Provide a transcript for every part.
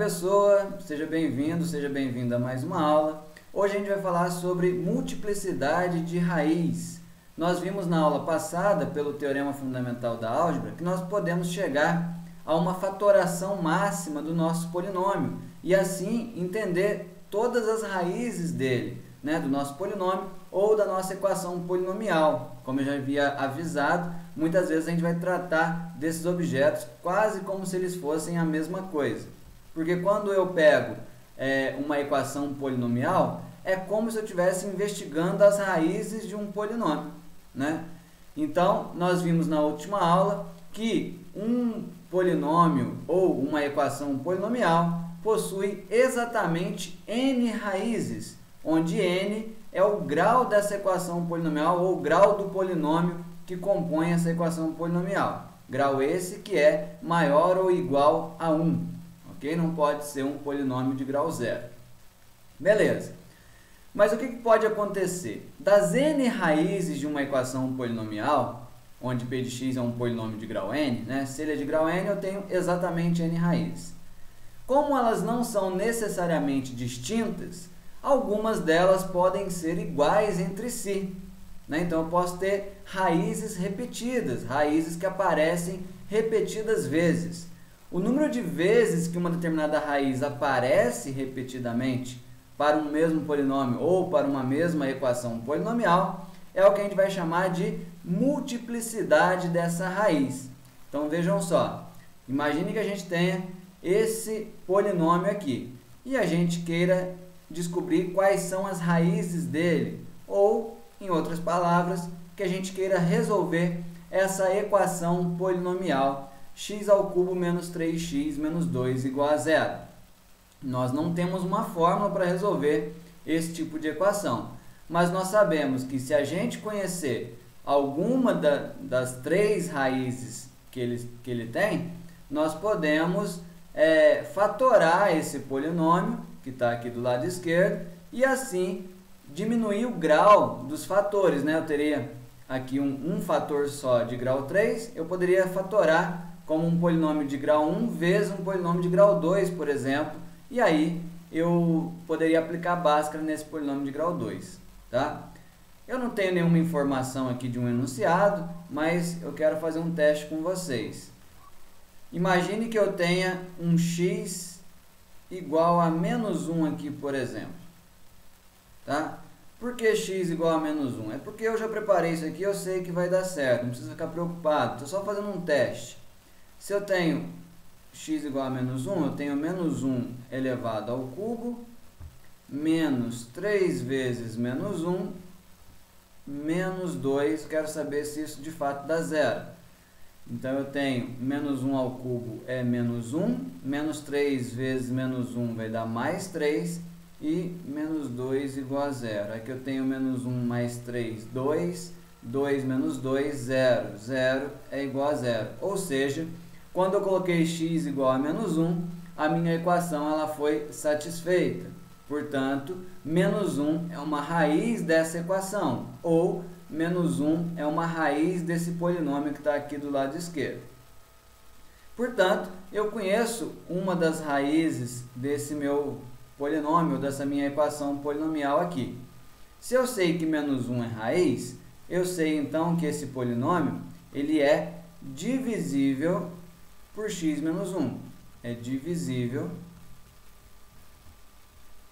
pessoa, seja bem-vindo, seja bem-vinda a mais uma aula. Hoje a gente vai falar sobre multiplicidade de raiz. Nós vimos na aula passada, pelo teorema fundamental da álgebra, que nós podemos chegar a uma fatoração máxima do nosso polinômio e assim entender todas as raízes dele, né, do nosso polinômio ou da nossa equação polinomial. Como eu já havia avisado, muitas vezes a gente vai tratar desses objetos quase como se eles fossem a mesma coisa. Porque quando eu pego uma equação polinomial, é como se eu estivesse investigando as raízes de um polinômio, né? Então, nós vimos na última aula que um polinômio ou uma equação polinomial possui exatamente n raízes, onde n é o grau dessa equação polinomial ou o grau do polinômio que compõe essa equação polinomial. Grau esse que é maior ou igual a 1. Ok? Não pode ser um polinômio de grau zero. Beleza. Mas o que pode acontecer? Das n raízes de uma equação polinomial, onde p de x é um polinômio de grau n, né? Se ele é de grau n, eu tenho exatamente n raízes. Como elas não são necessariamente distintas, algumas delas podem ser iguais entre si, né? Então eu posso ter raízes repetidas, raízes que aparecem repetidas vezes. O número de vezes que uma determinada raiz aparece repetidamente para um mesmo polinômio ou para uma mesma equação polinomial é o que a gente vai chamar de multiplicidade dessa raiz. Então vejam só, imagine que a gente tenha esse polinômio aqui e a gente queira descobrir quais são as raízes dele, ou, em outras palavras, que a gente queira resolver essa equação polinomial x ao cubo menos 3x menos 2 igual a zero. Nós não temos uma fórmula para resolver esse tipo de equação, mas nós sabemos que se a gente conhecer alguma das três raízes que ele tem, nós podemos fatorar esse polinômio, que está aqui do lado esquerdo, e assim diminuir o grau dos fatores, né? Eu teria aqui um fator só de grau 3, eu poderia fatorar como um polinômio de grau 1 vezes um polinômio de grau 2, por exemplo, e aí eu poderia aplicar Bhaskara nesse polinômio de grau 2, tá? Eu não tenho nenhuma informação aqui de um enunciado, mas eu quero fazer um teste com vocês. Imagine que eu tenha um x igual a menos 1 aqui, por exemplo, tá? Por que x igual a menos 1? É porque eu já preparei isso aqui, eu sei que vai dar certo, não precisa ficar preocupado, estou só fazendo um teste. Se eu tenho x igual a menos 1, eu tenho menos 1 elevado ao cubo, menos 3 vezes menos 1, menos 2, quero saber se isso de fato dá zero. Então eu tenho menos 1 ao cubo é menos 1, menos 3 vezes menos 1 vai dar mais 3, e menos 2 igual a zero. Aqui eu tenho menos 1 mais 3, 2, 2 menos 2, 0, 0 é igual a zero. Ou seja, quando eu coloquei x igual a menos 1, a minha equação ela foi satisfeita. Portanto, menos 1 é uma raiz dessa equação, ou menos 1 é uma raiz desse polinômio que está aqui do lado esquerdo. Portanto, eu conheço uma das raízes desse meu polinômio, dessa minha equação polinomial aqui. Se eu sei que menos 1 é raiz, eu sei então que esse polinômio ele é divisível por x menos 1. É divisível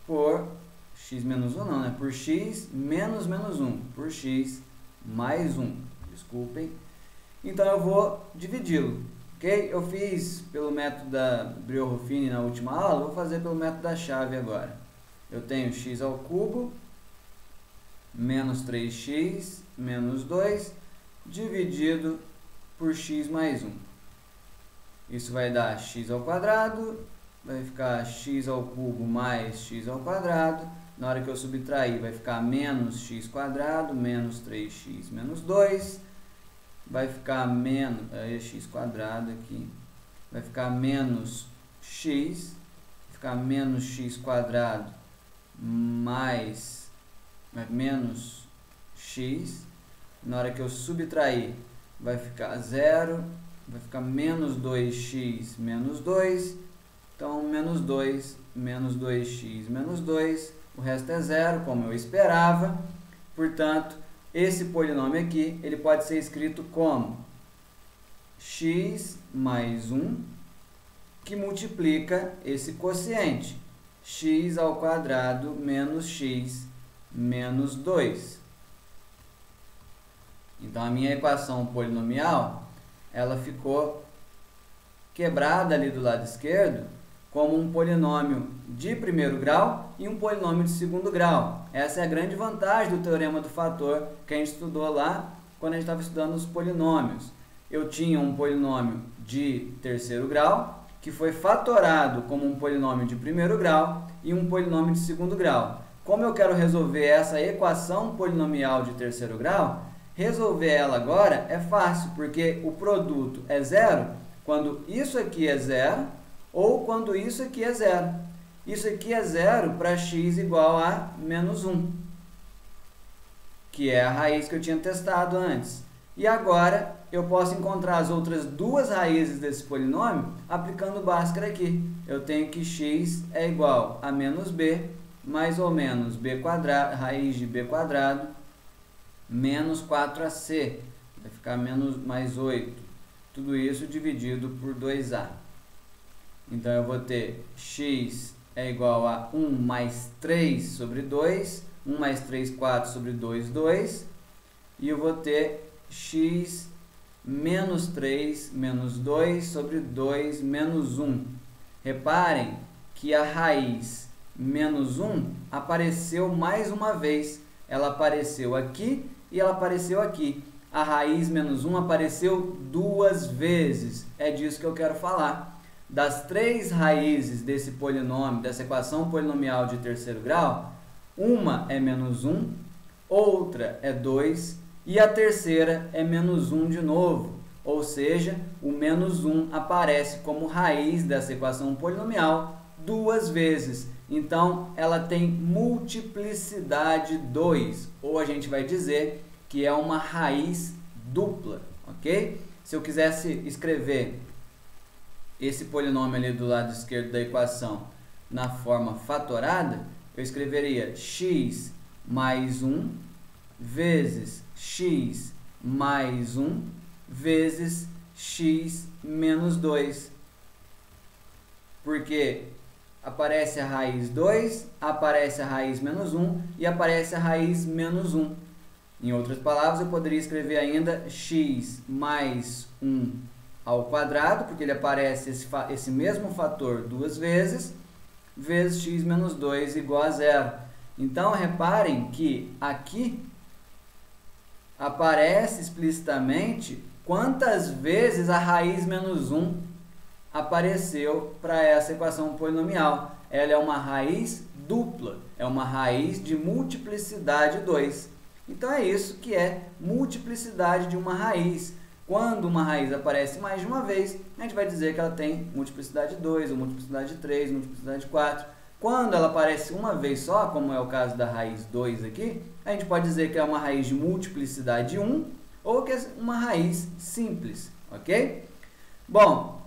por x menos 1 não, né? Por x menos menos 1. Por x mais 1. Desculpem. Então eu vou dividi-lo. Ok? Eu fiz pelo método da Brio-Ruffini na última aula, vou fazer pelo método da chave agora. Eu tenho x ao cubo menos 3x menos 2 dividido por x mais 1. Isso vai dar x ao quadrado, vai ficar x ao cubo mais x ao quadrado. Na hora que eu subtrair, vai ficar menos x quadrado, menos 3x menos 2. Vai ficar menos, x quadrado aqui, vai ficar menos x, vai ficar menos x quadrado mais menos x. Na hora que eu subtrair, vai ficar zero, vai ficar menos 2x menos 2, Então, menos 2, menos 2x, menos 2, o resto é zero, como eu esperava. Portanto, esse polinômio aqui, ele pode ser escrito como x mais 1, que multiplica esse quociente, x ao quadrado menos x menos 2. Então, a minha equação polinomial, ela ficou quebrada ali do lado esquerdo como um polinômio de primeiro grau e um polinômio de segundo grau. Essa é a grande vantagem do teorema do fator que a gente estudou lá quando a gente estava estudando os polinômios. Eu tinha um polinômio de terceiro grau que foi fatorado como um polinômio de primeiro grau e um polinômio de segundo grau. Como eu quero resolver essa equação polinomial de terceiro grau, resolver ela agora é fácil, porque o produto é zero quando isso aqui é zero ou quando isso aqui é zero. Isso aqui é zero para x igual a menos 1, que é a raiz que eu tinha testado antes. E agora eu posso encontrar as outras duas raízes desse polinômio aplicando o Bhaskara aqui. Eu tenho que x é igual a menos b, mais ou menos b quadrado, raiz de b quadrado, menos 4ac, vai ficar mais 8. Tudo isso dividido por 2a. Então, eu vou ter x é igual a 1 mais 3 sobre 2, 1 mais 3, 4 sobre 2, 2. E eu vou ter x menos 3 menos 2 sobre 2 menos 1. Reparem que a raiz menos 1 apareceu mais uma vez. Ela apareceu aqui e ela apareceu aqui. A raiz menos 1 apareceu duas vezes. É disso que eu quero falar. Das três raízes desse polinômio, dessa equação polinomial de terceiro grau, uma é menos 1, outra é 2 e a terceira é menos 1 de novo. Ou seja, o menos 1 aparece como raiz dessa equação polinomial duas vezes. Então, ela tem multiplicidade 2, ou a gente vai dizer que é uma raiz dupla, ok? Se eu quisesse escrever esse polinômio ali do lado esquerdo da equação na forma fatorada, eu escreveria x mais 1 vezes x mais 1 vezes x menos 2. Porque aparece a raiz 2, aparece a raiz menos 1 e aparece a raiz menos 1. Em outras palavras, eu poderia escrever ainda x mais 1 ao quadrado, porque ele aparece esse mesmo fator duas vezes, vezes x menos 2 igual a zero. Então, reparem que aqui aparece explicitamente quantas vezes a raiz menos 1 apareceu para essa equação polinomial. Ela é uma raiz dupla, é uma raiz de multiplicidade 2. Então, é isso que é multiplicidade de uma raiz. Quando uma raiz aparece mais de uma vez, a gente vai dizer que ela tem multiplicidade 2, ou multiplicidade 3, multiplicidade 4. Quando ela aparece uma vez só, como é o caso da raiz 2 aqui, a gente pode dizer que é uma raiz de multiplicidade 1, ou que é uma raiz simples, ok? Bom,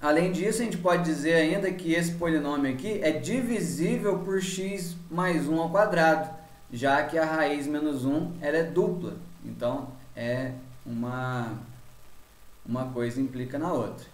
além disso, a gente pode dizer ainda que esse polinômio aqui é divisível por x mais 1 ao quadrado, já que a raiz menos 1 ela é dupla. Então, é uma coisa implica na outra.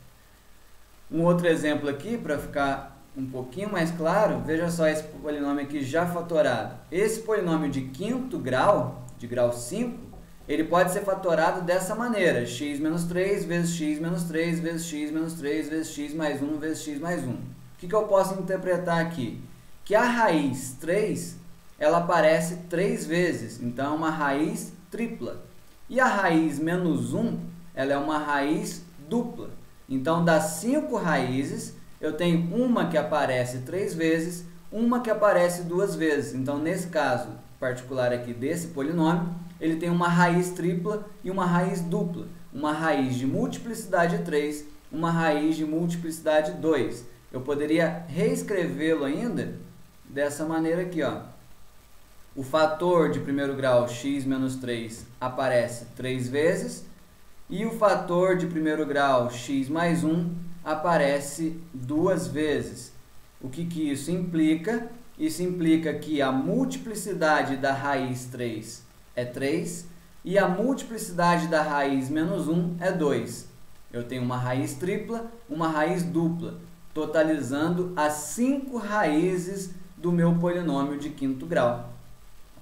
Um outro exemplo aqui, para ficar um pouquinho mais claro, veja só esse polinômio aqui já fatorado. Esse polinômio de quinto grau, de grau 5, ele pode ser fatorado dessa maneira: x menos 3 vezes x menos 3 vezes x menos 3 vezes x mais 1 vezes x mais 1. O que eu posso interpretar aqui? Que a raiz 3, ela aparece 3 vezes, então é uma raiz tripla. E a raiz menos 1, ela é uma raiz dupla. Então, das 5 raízes, eu tenho uma que aparece 3 vezes, uma que aparece 2 vezes. Então, nesse caso particular aqui desse polinômio, ele tem uma raiz tripla e uma raiz dupla. Uma raiz de multiplicidade 3, uma raiz de multiplicidade 2. Eu poderia reescrevê-lo ainda dessa maneira aqui, ó. O fator de primeiro grau x menos 3 aparece 3 vezes e o fator de primeiro grau x mais 1 aparece duas vezes. O que isso implica? Isso implica que a multiplicidade da raiz 3 é 3 e a multiplicidade da raiz menos 1 é 2. Eu tenho uma raiz tripla, uma raiz dupla, totalizando as 5 raízes do meu polinômio de quinto grau.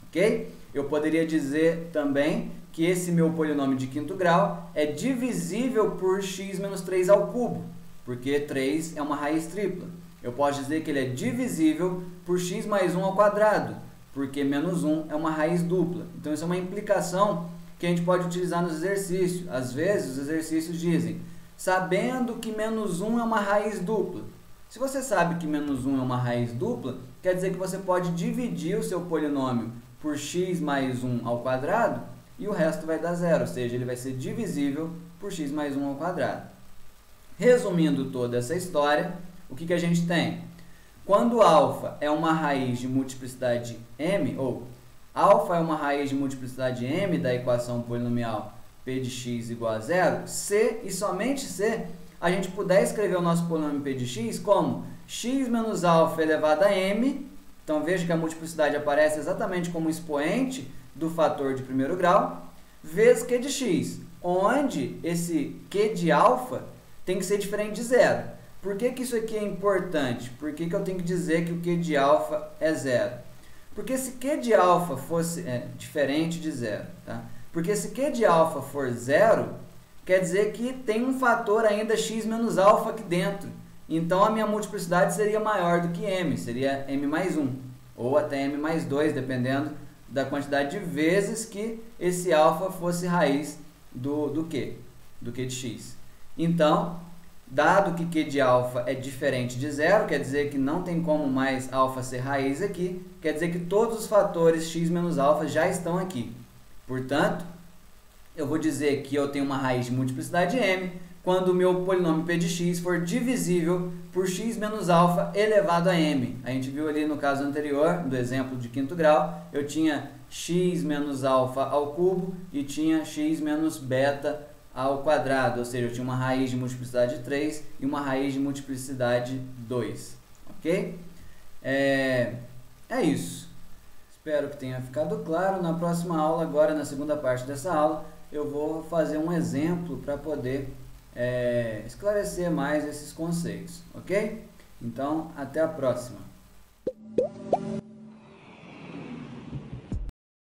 Ok? Eu poderia dizer também que esse meu polinômio de quinto grau é divisível por x menos 3 ao cubo, porque 3 é uma raiz tripla. Eu posso dizer que ele é divisível por x mais 1 ao quadrado, porque menos 1 é uma raiz dupla. Então, isso é uma implicação que a gente pode utilizar nos exercícios. Às vezes, os exercícios dizem, sabendo que menos 1 é uma raiz dupla. Se você sabe que menos 1 é uma raiz dupla, quer dizer que você pode dividir o seu polinômio por x mais 1 ao quadrado e o resto vai dar zero, ou seja, ele vai ser divisível por x mais 1 ao quadrado. Resumindo toda essa história, o que a gente tem? Quando α é uma raiz de multiplicidade m, ou α é uma raiz de multiplicidade m da equação polinomial p de x igual a zero, se e somente se a gente puder escrever o nosso polinômio p de x como x menos α elevado a m, então veja que a multiplicidade aparece exatamente como expoente do fator de primeiro grau, vezes q de x, onde esse q de α tem que ser diferente de zero. Por que isso aqui é importante? Por que eu tenho que dizer que o q de α é zero? Porque se q de α fosse diferente de zero, tá? Porque se q de α for zero, quer dizer que tem um fator ainda x menos α aqui dentro. Então, a minha multiplicidade seria maior do que m, seria m mais 1, ou até m mais 2, dependendo da quantidade de vezes que esse α fosse raiz do q de x. Então, dado que q de α é diferente de zero, quer dizer que não tem como mais α ser raiz aqui, quer dizer que todos os fatores x menos α já estão aqui. Portanto, eu vou dizer que eu tenho uma raiz de multiplicidade m quando o meu polinômio p de x for divisível por x menos α elevado a m. A gente viu ali no caso anterior, do exemplo de quinto grau, eu tinha x menos α ao cubo e tinha x menos beta ao quadrado, ou seja, eu tinha uma raiz de multiplicidade 3 e uma raiz de multiplicidade 2, ok? É isso. Espero que tenha ficado claro. Na próxima aula, agora na segunda parte dessa aula, eu vou fazer um exemplo para poder esclarecer mais esses conceitos, ok? Então, até a próxima!